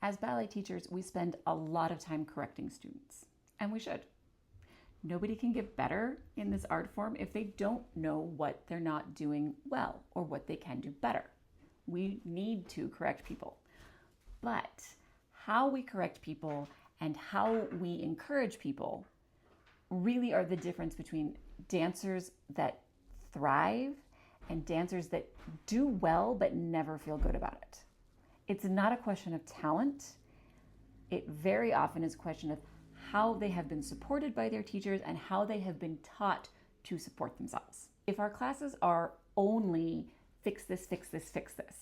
As ballet teachers, we spend a lot of time correcting students, and we should. Nobody can get better in this art form if they don't know what they're not doing well or what they can do better. We need to correct people. But how we correct people and how we encourage people really are the difference between dancers that thrive and dancers that do well but never feel good about it. It's not a question of talent. It very often is a question of how they have been supported by their teachers and how they have been taught to support themselves. If our classes are only fix this, fix this, fix this,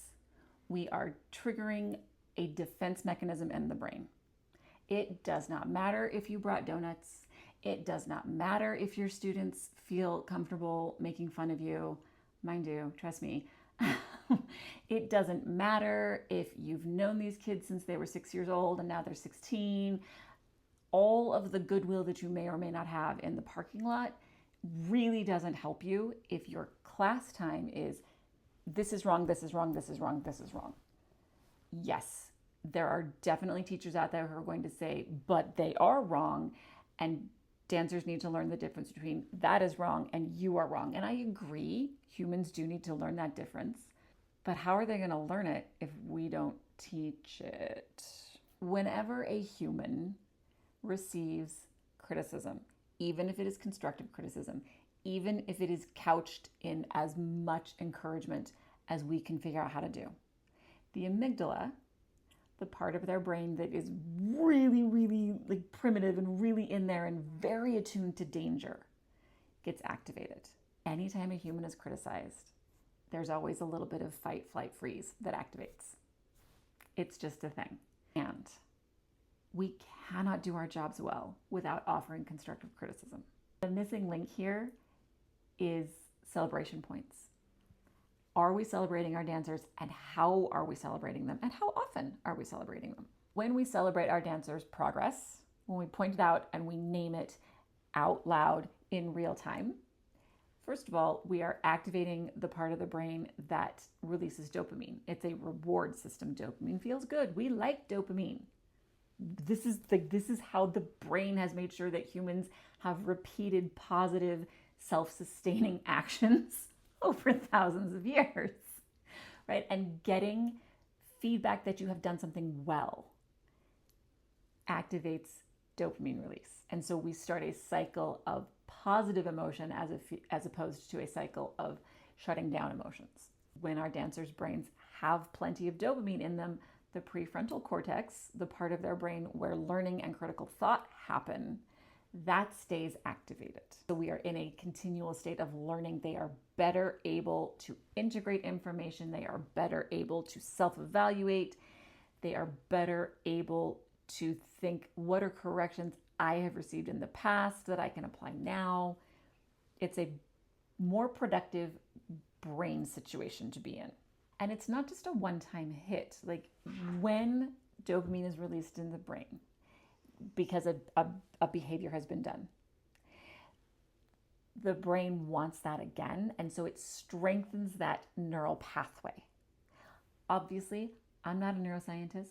we are triggering a defense mechanism in the brain. It does not matter if you brought donuts. It does not matter if your students feel comfortable making fun of you. Mine do, trust me. It doesn't matter if you've known these kids since they were 6 years old and now they're 16. All of the goodwill that you may or may not have in the parking lot really doesn't help you if your class time is this is wrong, this is wrong, this is wrong, this is wrong. Yes, there are definitely teachers out there who are going to say, but they are wrong, and dancers need to learn the difference between that is wrong and you are wrong. And I agree, humans do need to learn that difference, but how are they going to learn it if we don't teach it? Whenever a human receives criticism, even if it is constructive criticism, even if it is couched in as much encouragement as we can figure out how to do, the amygdala, the part of their brain that is really, really like primitive and really in there and very attuned to danger, gets activated. Anytime a human is criticized, there's always a little bit of fight, flight, freeze that activates. It's just a thing. And we cannot do our jobs well without offering constructive criticism. The missing link here is celebration points. Are we celebrating our dancers, and how are we celebrating them, and how often are we celebrating them? When we celebrate our dancers' progress, when we point it out and we name it out loud in real time, first of all, we are activating the part of the brain that releases dopamine. It's a reward system. Dopamine feels good. We like dopamine. This is how the brain has made sure that humans have repeated positive self-sustaining actions over thousands of years, right? And getting feedback that you have done something well activates dopamine release. And so we start a cycle of positive emotion as opposed to a cycle of shutting down emotions. When our dancers' brains have plenty of dopamine in them, the prefrontal cortex, the part of their brain where learning and critical thought happen, that stays activated. So we are in a continual state of learning. They are better able to integrate information. They are better able to self-evaluate. They are better able to think, what are corrections I have received in the past that I can apply now? It's a more productive brain situation to be in. And it's not just a one-time hit. Like when dopamine is released in the brain because a behavior has been done, the brain wants that again. And so it strengthens that neural pathway. Obviously, I'm not a neuroscientist.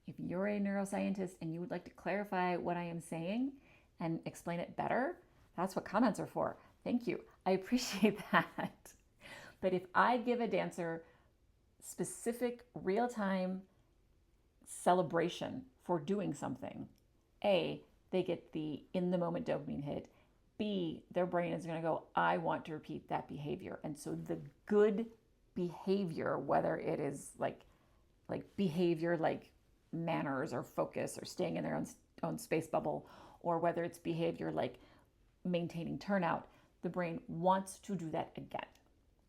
If you're a neuroscientist and you would like to clarify what I am saying and explain it better, that's what comments are for. Thank you. I appreciate that. But if I give a dancer specific real-time celebration for doing something, A, they get the in-the-moment dopamine hit. B, their brain is going to go, I want to repeat that behavior. And so the good behavior, whether it is like behavior like manners or focus or staying in their own space bubble, or whether it's behavior like maintaining turnout, the brain wants to do that again.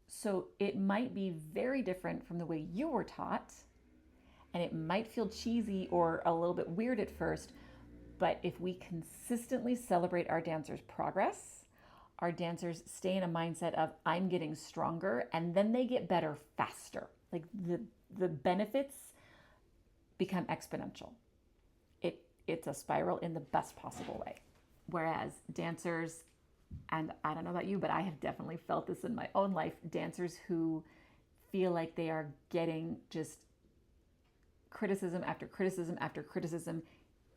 So it might be very different from the way you were taught, and it might feel cheesy or a little bit weird at first, but if we consistently celebrate our dancers' progress, our dancers stay in a mindset of I'm getting stronger, and then they get better faster. Like the benefits become exponential. It's a spiral in the best possible way. Whereas dancers, and I don't know about you, but I have definitely felt this in my own life, dancers who feel like they are getting just criticism after criticism after criticism,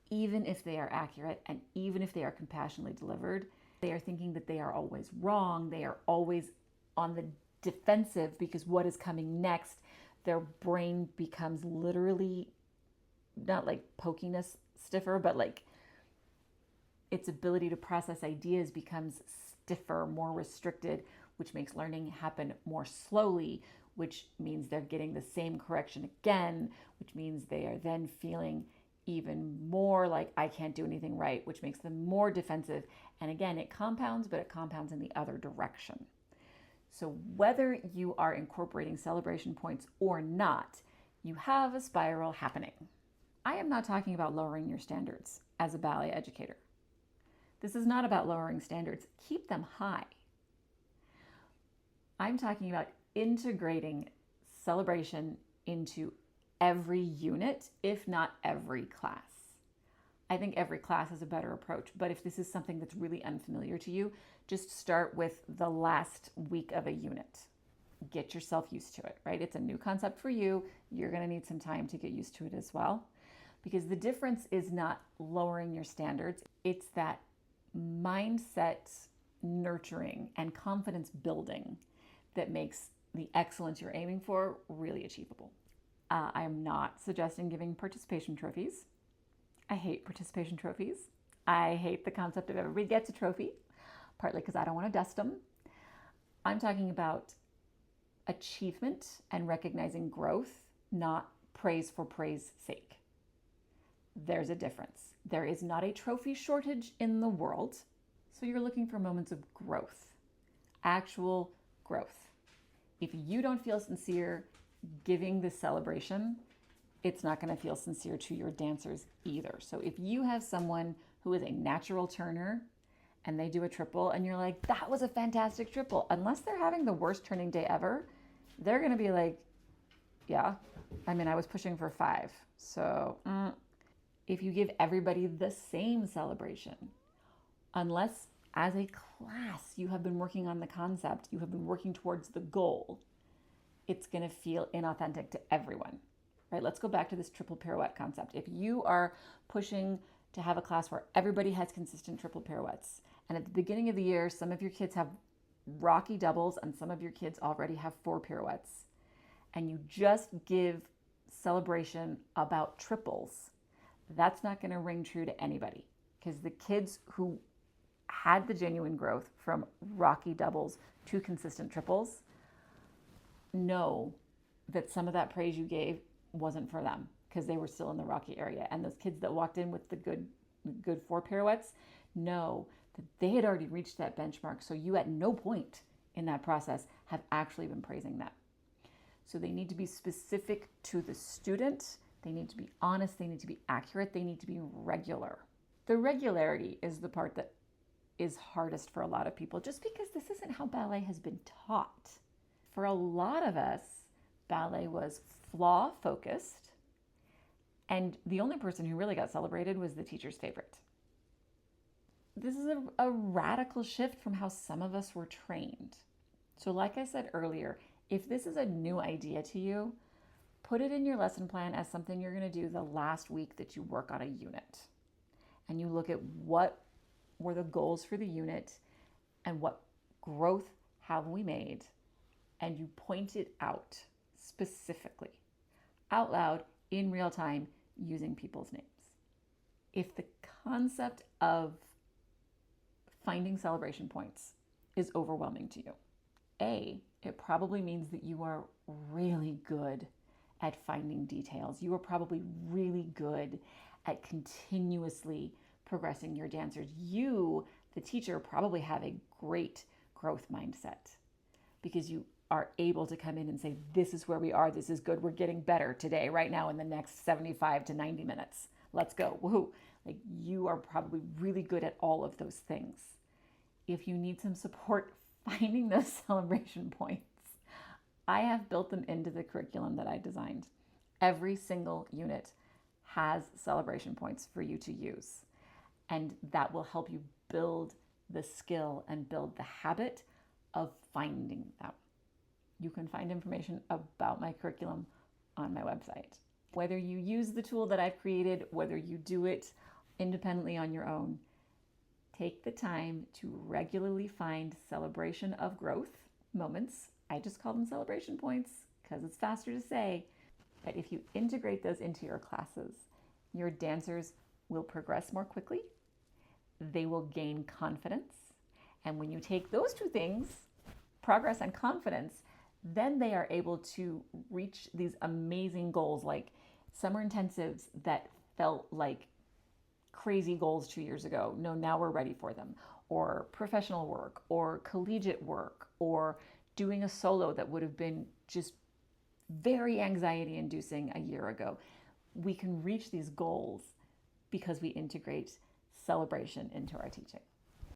even if they are accurate and even if they are compassionately delivered, they are thinking that they are always wrong. They are always on the defensive because what is coming next, their brain becomes literally not like pokiness stiffer, but like its ability to process ideas becomes stiffer, more restricted, which makes learning happen more slowly, which means they're getting the same correction again, which means they are then feeling even more like I can't do anything right, which makes them more defensive. And again, it compounds, but it compounds in the other direction. So whether you are incorporating celebration points or not, you have a spiral happening. I am not talking about lowering your standards as a ballet educator. This is not about lowering standards. Keep them high. I'm talking about integrating celebration into every unit, if not every class. I think every class is a better approach, but if this is something that's really unfamiliar to you, just start with the last week of a unit. Get yourself used to it, right? It's a new concept for you. You're going to need some time to get used to it as well, because the difference is not lowering your standards. It's that mindset nurturing and confidence building that makes the excellence you're aiming for really achievable. I am not suggesting giving participation trophies. I hate participation trophies. I hate the concept of everybody gets a trophy, partly because I don't want to dust them. I'm talking about achievement and recognizing growth, not praise for praise sake. There's a difference. There is not a trophy shortage in the world, so you're looking for moments of growth, actual growth. If you don't feel sincere giving this celebration, it's not going to feel sincere to your dancers either. So if you have someone who is a natural turner and they do a triple and you're like, that was a fantastic triple, unless they're having the worst turning day ever, they're going to be like, yeah, I mean, I was pushing for 5. So if you give everybody the same celebration, unless as a class you have been working on the concept, you have been working towards the goal, it's going to feel inauthentic to everyone, right? Let's go back to this triple pirouette concept. If you are pushing to have a class where everybody has consistent triple pirouettes, and at the beginning of the year, some of your kids have rocky doubles and some of your kids already have 4 pirouettes, and you just give celebration about triples, that's not going to ring true to anybody, because the kids who had the genuine growth from rocky doubles to consistent triples know that some of that praise you gave wasn't for them because they were still in the rocky area. And those kids that walked in with the good 4 pirouettes know that they had already reached that benchmark. So you at no point in that process have actually been praising them. So they need to be specific to the student. They need to be honest. They need to be accurate. They need to be regular. The regularity is the part that is hardest for a lot of people, just because this isn't how ballet has been taught. For a lot of us, ballet was flaw focused, and the only person who really got celebrated was the teacher's favorite. This is a radical shift from how some of us were trained. So like I said earlier, if this is a new idea to you, put it in your lesson plan as something you're going to do the last week that you work on a unit. And you look at what were the goals for the unit and what growth have we made, and you point it out specifically, out loud, in real time, using people's names. If the concept of finding celebration points is overwhelming to you, it probably means that you are really good at finding details. You are probably really good at continuously progressing your dancers. You, the teacher, probably have a great growth mindset because you are able to come in and say, this is where we are, this is good, we're getting better today, right now, in the next 75 to 90 minutes. Let's go, woohoo. Like, you are probably really good at all of those things. If you need some support finding those celebration points, I have built them into the curriculum that I designed. Every single unit has celebration points for you to use, and that will help you build the skill and build the habit of finding them. You can find information about my curriculum on my website. Whether you use the tool that I've created, whether you do it independently on your own, take the time to regularly find celebration of growth moments. I just call them celebration points because it's faster to say. But if you integrate those into your classes, your dancers will progress more quickly. They will gain confidence. And when you take those two things, progress and confidence, then they are able to reach these amazing goals like summer intensives that felt like crazy goals 2 years ago. No, now we're ready for them. Or professional work, or collegiate work, or doing a solo that would have been just very anxiety inducing a year ago. We can reach these goals because we integrate celebration into our teaching.